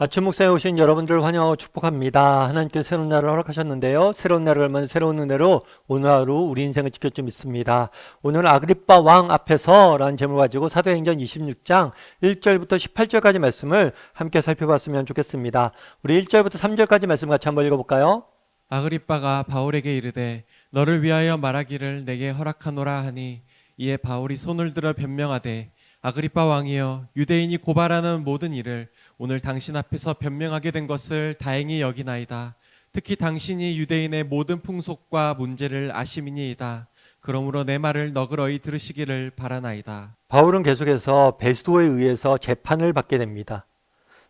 아침 목상에 오신 여러분들을 환영하고 축복합니다. 하나님께서 새로운 날을 허락하셨는데요. 새로운 날을 열면 새로운 은혜로 오늘 하루 우리 인생을 지킬 줄 믿습니다. 오늘 아그리빠 왕 앞에서 라는 제목을 가지고 사도행전 26장 1절부터 18절까지 말씀을 함께 살펴봤으면 좋겠습니다. 우리 1절부터 3절까지 말씀 같이 한번 읽어볼까요? 아그리빠가 바울에게 이르되 너를 위하여 말하기를 내게 허락하노라 하니 이에 바울이 손을 들어 변명하되 아그리빠 왕이여 유대인이 고발하는 모든 일을 오늘 당신 앞에서 변명하게 된 것을 다행히 여기나이다. 특히 당신이 유대인의 모든 풍속과 문제를 아심이니이다. 그러므로 내 말을 너그러이 들으시기를 바라나이다. 바울은 계속해서 베스도에 의해서 재판을 받게 됩니다.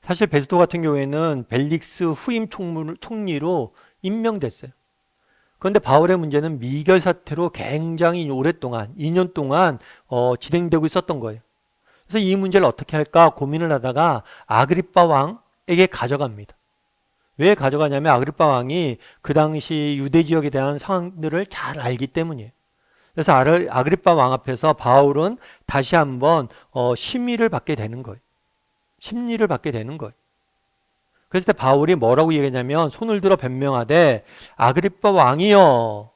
사실 베스도 같은 경우에는 벨릭스 후임 총리로 임명됐어요. 그런데 바울의 문제는 미결 사태로 굉장히 오랫동안 2년 동안 진행되고 있었던 거예요. 그래서 이 문제를 어떻게 할까 고민을 하다가 아그리빠 왕에게 가져갑니다. 왜 가져가냐면 아그리빠 왕이 그 당시 유대 지역에 대한 상황들을 잘 알기 때문이에요. 그래서 아그리빠 왕 앞에서 바울은 다시 한번 심의를 받게 되는 거예요. 심리를 받게 되는 거예요. 그랬을 때 바울이 뭐라고 얘기했냐면 손을 들어 변명하되 아그리빠 왕이여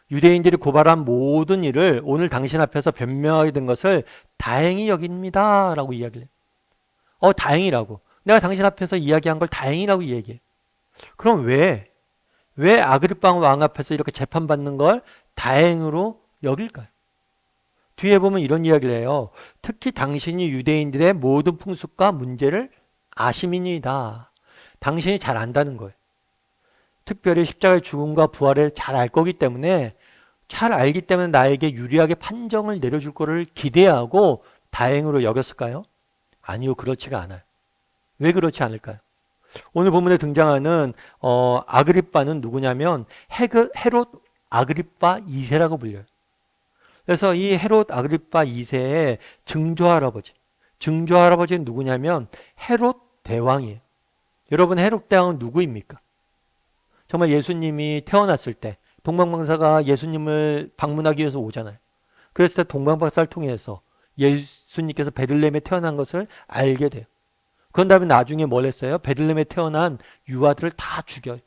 유대인들이 고발한 모든 일을 오늘 당신 앞에서 변명하게 된 것을 다행히 여깁니다 라고 이야기를 해요. 다행이라고. 내가 당신 앞에서 이야기한 걸 다행이라고 얘기해. 그럼 왜 아그리빠 왕 앞에서 이렇게 재판받는 걸 다행으로 여길까요? 뒤에 보면 이런 이야기를 해요. 특히 당신이 유대인들의 모든 풍습과 문제를 아심이니이다. 당신이 잘 안다는 거예요. 특별히 십자가의 죽음과 부활을 잘 알 거기 때문에 잘 알기 때문에 나에게 유리하게 판정을 내려줄 거를 기대하고 다행으로 여겼을까요? 아니요, 그렇지가 않아요. 왜 그렇지 않을까요? 오늘 본문에 등장하는 아그리빠는 누구냐면 헤롯 아그리빠 2세라고 불려요. 그래서 이 헤롯 아그리빠 2세의 증조할아버지는 누구냐면 헤롯 대왕이에요. 여러분 헤롯 대왕은 누구입니까? 정말 예수님이 태어났을 때 동방박사가 예수님을 방문하기 위해서 오잖아요. 그랬을 때 동방박사를 통해서 예수님께서 베들레헴에 태어난 것을 알게 돼요. 그런 다음에 나중에 뭘 했어요? 베들레헴에 태어난 유아들을 다 죽여요.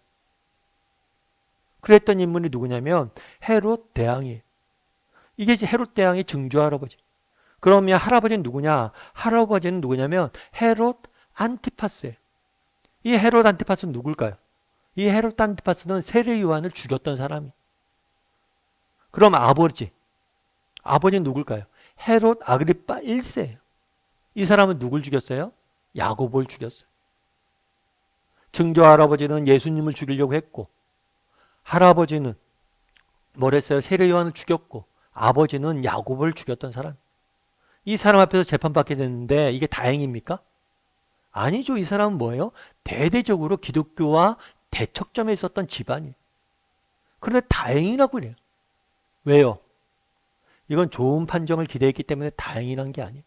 그랬던 인물이 누구냐면 헤롯 대왕이에요. 이게 이제 헤롯 대왕의 증조 할아버지. 그러면 할아버지는 누구냐? 할아버지는 누구냐면 헤롯 안티파스예요. 이 헤롯 안티파스는 누굴까요? 이 헤롯 안티파스는 세례 요한을 죽였던 사람이. 그럼 아버지는 누굴까요? 헤롯 아그리빠 1세예요. 이 사람은 누굴 죽였어요? 야고보를 죽였어요. 증조 할아버지는 예수님을 죽이려고 했고 할아버지는 뭘 했어요? 세례 요한을 죽였고 아버지는 야고보를 죽였던 사람. 이 사람 앞에서 재판받게 됐는데 이게 다행입니까? 아니죠. 이 사람은 뭐예요? 대대적으로 기독교와 대척점에 있었던 집안이에요. 그런데 다행이라고 그래요. 왜요? 이건 좋은 판정을 기대했기 때문에 다행이란 게 아니에요.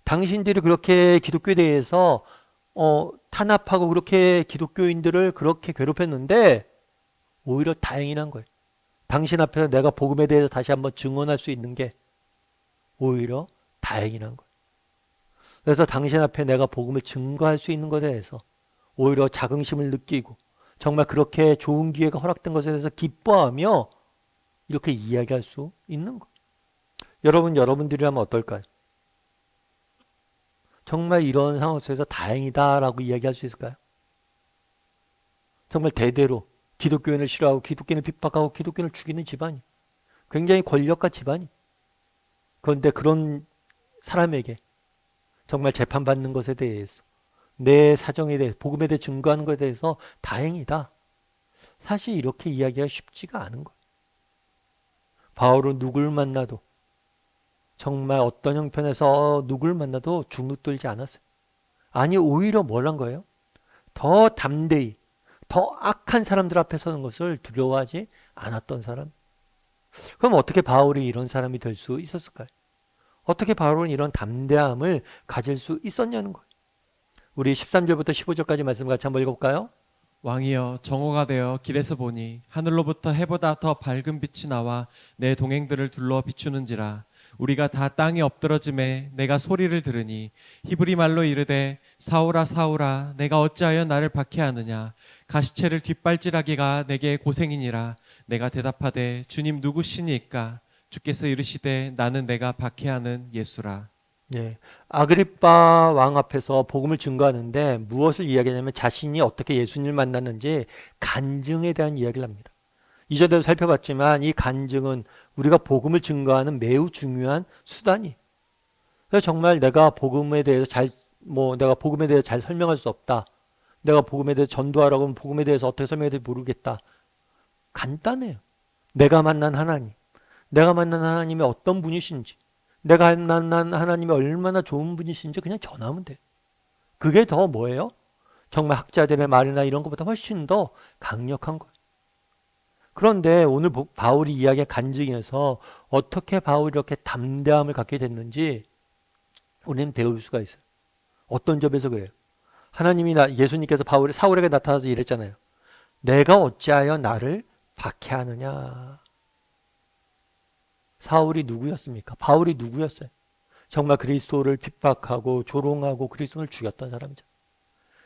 당신들이 그렇게 기독교에 대해서 탄압하고 그렇게 기독교인들을 그렇게 괴롭혔는데 오히려 다행이란 거예요. 당신 앞에서 내가 복음에 대해서 다시 한번 증언할 수 있는 게 오히려 다행이란 거예요. 그래서 당신 앞에 내가 복음을 증거할 수 있는 것에 대해서 오히려 자긍심을 느끼고 정말 그렇게 좋은 기회가 허락된 것에 대해서 기뻐하며 이렇게 이야기할 수 있는 거예요. 여러분들이라면 어떨까요? 정말 이런 상황 속에서 다행이다라고 이야기할 수 있을까요? 정말 대대로 기독교인을 싫어하고 기독교인을 핍박하고 기독교인을 죽이는 집안이 굉장히 권력가 집안이 그런데 그런 사람에게 정말 재판받는 것에 대해서 내 사정에 대해 복음에 대해 증거하는 것에 대해서 다행이다. 사실 이렇게 이야기가 쉽지가 않은 거예요. 바울은 누굴 만나도 정말 어떤 형편에서 누굴 만나도 주눅들지 않았어요. 아니 오히려 뭘 한 거예요? 더 담대히 더 악한 사람들 앞에 서는 것을 두려워하지 않았던 사람. 그럼 어떻게 바울이 이런 사람이 될 수 있었을까요? 어떻게 바울은 이런 담대함을 가질 수 있었냐는 거예요. 우리 13절부터 15절까지 말씀 같이 한번 읽어볼까요? 왕이여 정오가 되어 길에서 보니 하늘로부터 해보다 더 밝은 빛이 나와 내 동행들을 둘러 비추는지라. 우리가 다 땅에 엎드러짐에 내가 소리를 들으니 히브리 말로 이르되 사울아 사울아 내가 어찌하여 나를 박해하느냐. 가시체를 뒷발질하기가 내게 고생이니라. 내가 대답하되 주님 누구시니까. 주께서 이르시되 나는 내가 박해하는 예수라. 예. 아그리빠 왕 앞에서 복음을 증거하는데 무엇을 이야기하냐면 자신이 어떻게 예수님을 만났는지 간증에 대한 이야기를 합니다. 이전에도 살펴봤지만 이 간증은 우리가 복음을 증거하는 매우 중요한 수단이에요. 그래서 정말 내가 복음에 대해서 잘 설명할 수 없다. 내가 복음에 대해서 전도하라고 하면 복음에 대해서 어떻게 설명해야 될지 모르겠다. 간단해요. 내가 만난 하나님, 내가 만난 하나님이 어떤 분이신지, 내가 만난 하나님이 얼마나 좋은 분이신지 그냥 전하면 돼. 그게 더 뭐예요? 정말 학자들의 말이나 이런 것보다 훨씬 더 강력한 거예요. 그런데 오늘 바울이 이야기한 간증에서 어떻게 바울이 이렇게 담대함을 갖게 됐는지 우리는 배울 수가 있어요. 어떤 점에서 그래요? 예수님께서 사울에게 나타나서 이랬잖아요. 내가 어찌하여 나를 박해하느냐. 사울이 누구였습니까? 바울이 누구였어요? 정말 그리스도를 핍박하고 조롱하고 그리스도를 죽였던 사람이죠.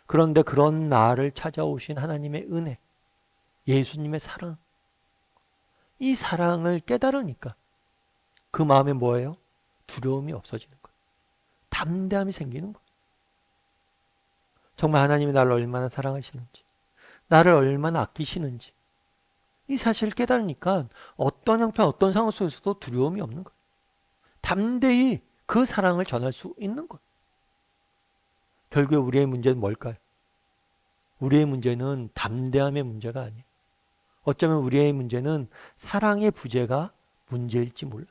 그런데 그런 나를 찾아오신 하나님의 은혜, 예수님의 사랑, 이 사랑을 깨달으니까 그 마음에 뭐예요? 두려움이 없어지는 거예요. 담대함이 생기는 거예요. 정말 하나님이 나를 얼마나 사랑하시는지, 나를 얼마나 아끼시는지 이 사실을 깨달으니까 어떤 형편, 어떤 상황 속에서도 두려움이 없는 거예요. 담대히 그 사랑을 전할 수 있는 거예요. 결국에 우리의 문제는 뭘까요? 우리의 문제는 담대함의 문제가 아니에요. 어쩌면 우리의 문제는 사랑의 부재가 문제일지 몰라요.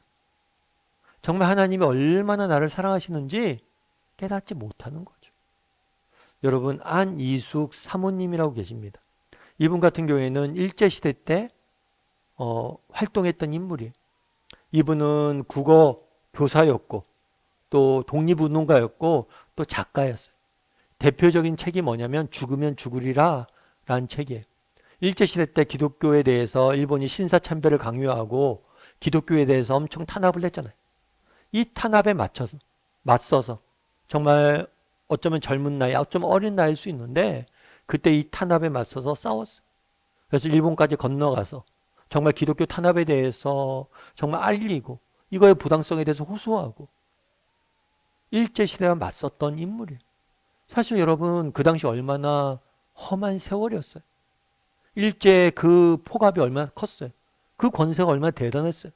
정말 하나님이 얼마나 나를 사랑하시는지 깨닫지 못하는 거죠. 여러분, 안이숙 사모님이라고 계십니다. 이분 같은 경우에는 일제시대 때 활동했던 인물이에요. 이분은 국어 교사였고 또 독립운동가였고 또 작가였어요. 대표적인 책이 뭐냐면 죽으면 죽으리라 라는 책이에요. 일제시대 때 기독교에 대해서 일본이 신사참배를 강요하고 기독교에 대해서 엄청 탄압을 했잖아요. 이 탄압에 맞서서 정말 어쩌면 젊은 나이, 어쩌면 어린 나이일 수 있는데 그때 이 탄압에 맞서서 싸웠어요. 그래서 일본까지 건너가서 정말 기독교 탄압에 대해서 정말 알리고 이거의 부당성에 대해서 호소하고 일제시대와 맞섰던 인물이에요. 사실 여러분 그 당시 얼마나 험한 세월이었어요. 일제 그 폭압이 얼마나 컸어요. 그 권세가 얼마나 대단했어요.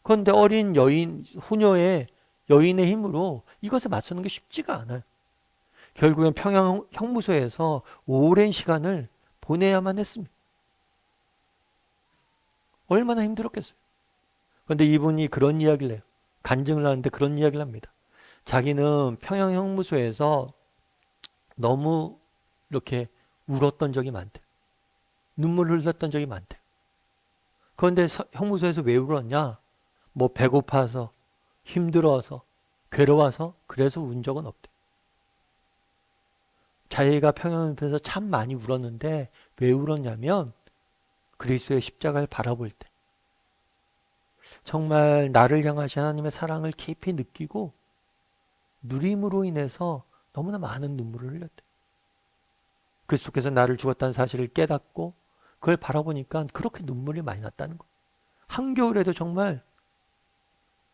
그런데 어린 후녀의 여인의 힘으로 이것에 맞서는 게 쉽지가 않아요. 결국엔 평양 형무소에서 오랜 시간을 보내야만 했습니다. 얼마나 힘들었겠어요. 그런데 이분이 그런 이야기를 해요. 간증을 하는데 그런 이야기를 합니다. 자기는 평양 형무소에서 너무 이렇게 울었던 적이 많대요. 눈물을 흘렸던 적이 많대요. 그런데 형무소에서 왜 울었냐? 뭐 배고파서, 힘들어서, 괴로워서 그래서 운 적은 없대요. 자기가 평양에서 참 많이 울었는데 왜 울었냐면 그리스도의 십자가를 바라볼 때 정말 나를 향하신 하나님의 사랑을 깊이 느끼고 누림으로 인해서 너무나 많은 눈물을 흘렸대. 그리스도께서 나를 죽었다는 사실을 깨닫고 그걸 바라보니까 그렇게 눈물이 많이 났다는 거예요. 한겨울에도 정말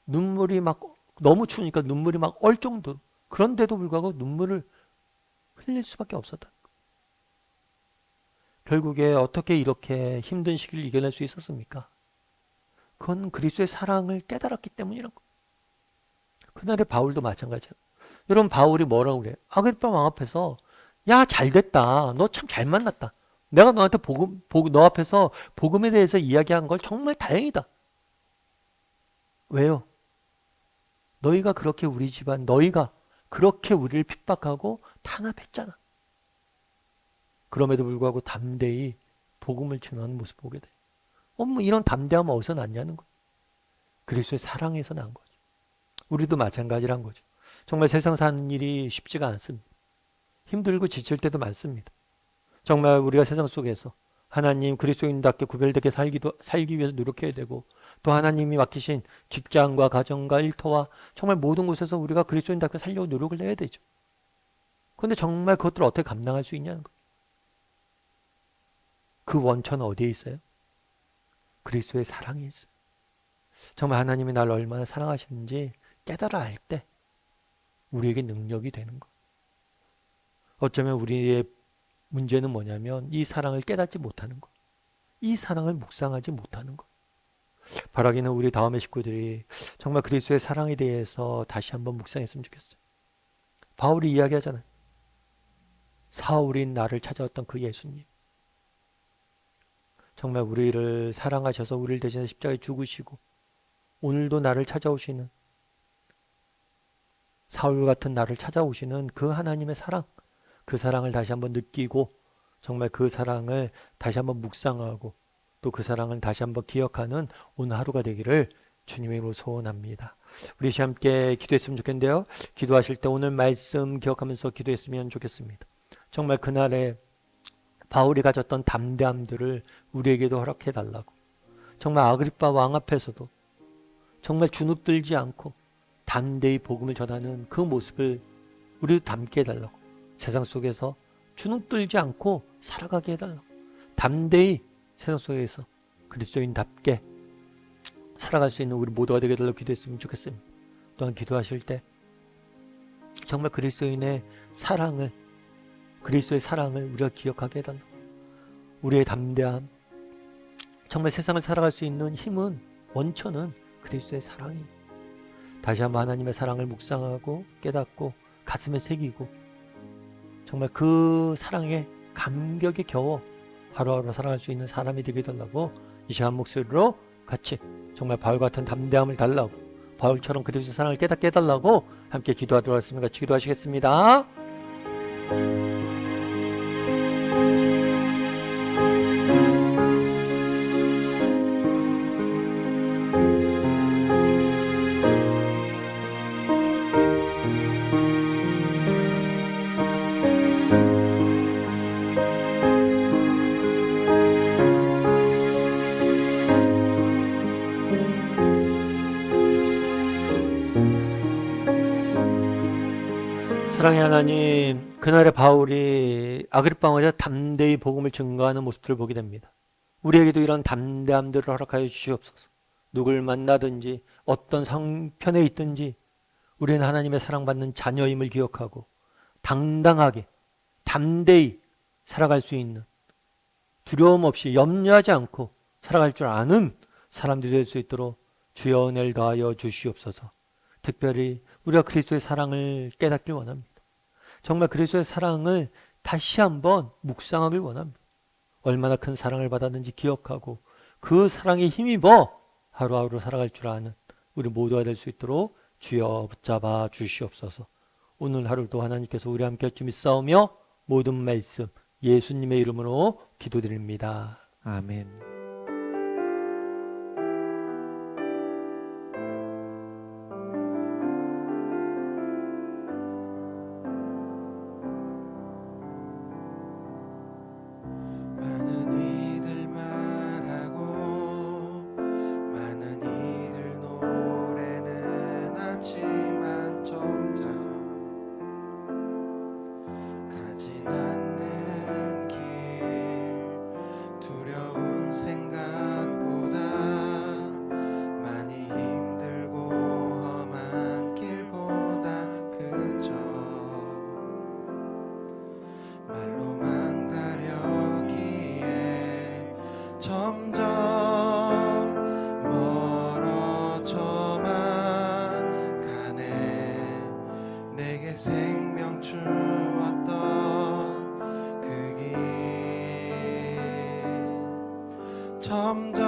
눈물이 막 너무 추우니까 눈물이 막 얼 정도. 그런데도 불구하고 눈물을 흘릴 수밖에 없었다. 결국에 어떻게 이렇게 힘든 시기를 이겨낼 수 있었습니까? 그건 그리스도의 사랑을 깨달았기 때문이란 거예요. 그날의 바울도 마찬가지예요. 여러분 바울이 뭐라고 그래요? 아그리빠 왕 앞에서 야 잘됐다. 너 참 잘 만났다. 내가 너한테 너 앞에서 복음에 대해서 이야기한 걸 정말 다행이다. 왜요? 너희가 그렇게 우리 집안, 너희가 그렇게 우리를 핍박하고 탄압했잖아. 그럼에도 불구하고 담대히 복음을 전하는 모습 보게 돼. 뭐 이런 담대함은 어디서 났냐는 거예요. 그리스도의 사랑에서 난 거죠. 우리도 마찬가지란 거죠. 정말 세상 사는 일이 쉽지가 않습니다. 힘들고 지칠 때도 많습니다. 정말 우리가 세상 속에서 하나님 그리스도인답게 구별되게 살기 위해서 노력해야 되고, 또 하나님이 맡기신 직장과 가정과 일터와 정말 모든 곳에서 우리가 그리스도인답게 살려고 노력을 해야 되죠. 그런데 정말 그것들을 어떻게 감당할 수 있냐는 거예요. 그 원천은 어디에 있어요? 그리스도의 사랑에 있어요. 정말 하나님이 나를 얼마나 사랑하시는지 깨달아 알 때 우리에게 능력이 되는 거. 어쩌면 우리의 문제는 뭐냐면 이 사랑을 깨닫지 못하는 거. 이 사랑을 묵상하지 못하는 거. 바라기는 우리 다음의 식구들이 정말 그리스도의 사랑에 대해서 다시 한번 묵상했으면 좋겠어요. 바울이 이야기하잖아요. 사울인 나를 찾아왔던 그 예수님. 정말 우리를 사랑하셔서 우리를 대신해 십자가에 죽으시고 오늘도 나를 찾아오시는, 사울 같은 나를 찾아오시는 그 하나님의 사랑, 그 사랑을 다시 한번 느끼고 정말 그 사랑을 다시 한번 묵상하고 또 그 사랑을 다시 한번 기억하는 오늘 하루가 되기를 주님의 이름으로 소원합니다. 우리 함께 기도했으면 좋겠는데요. 기도하실 때 오늘 말씀 기억하면서 기도했으면 좋겠습니다. 정말 그날에 바울이 가졌던 담대함들을 우리에게도 허락해 달라고. 정말 아그리빠 왕 앞에서도 정말 주눅들지 않고 담대히 복음을 전하는 그 모습을 우리도 담게 해달라고. 세상 속에서 주눅들지 않고 살아가게 해달라고. 담대히 세상 속에서 그리스도인답게 살아갈 수 있는 우리 모두가 되게 해달라고 기도했으면 좋겠습니다. 또한 기도하실 때 정말 그리스도의 사랑을 우리가 기억하게 해달라고. 우리의 담대함, 정말 세상을 살아갈 수 있는 힘은, 원천은 그리스도의 사랑입니다. 다시 한번 하나님의 사랑을 묵상하고 깨닫고 가슴에 새기고 정말 그 사랑에 감격에 겨워 하루하루 살아갈 수 있는 사람이 되게 해달라고 이 시간 목소리로 같이 정말 바울 같은 담대함을 달라고, 바울처럼 그리스도의 사랑을 깨닫게 해달라고 함께 기도하도록 하겠습니다. 같이 기도하시겠습니다. 사랑의 하나님, 그날의 바울이 아그리빠 왕에게 담대히 복음을 증거하는 모습들을 보게 됩니다. 우리에게도 이런 담대함들을 허락하여 주시옵소서. 누굴 만나든지 어떤 상편에 있든지 우리는 하나님의 사랑받는 자녀임을 기억하고 당당하게 담대히 살아갈 수 있는, 두려움 없이 염려하지 않고 살아갈 줄 아는 사람들이 될 수 있도록 주여 은혜를 더하여 주시옵소서. 특별히 우리가 그리스도의 사랑을 깨닫길 원합니다. 정말 그리스도의 사랑을 다시 한번 묵상하길 원합니다. 얼마나 큰 사랑을 받았는지 기억하고 그 사랑에 힘입어 하루하루 살아갈 줄 아는 우리 모두가 될 수 있도록 주여 붙잡아 주시옵소서. 오늘 하루도 하나님께서 우리와 함께 할 줄 믿사오며 모든 말씀 예수님의 이름으로 기도드립니다. 아멘. 생명 주었던 그 길 점점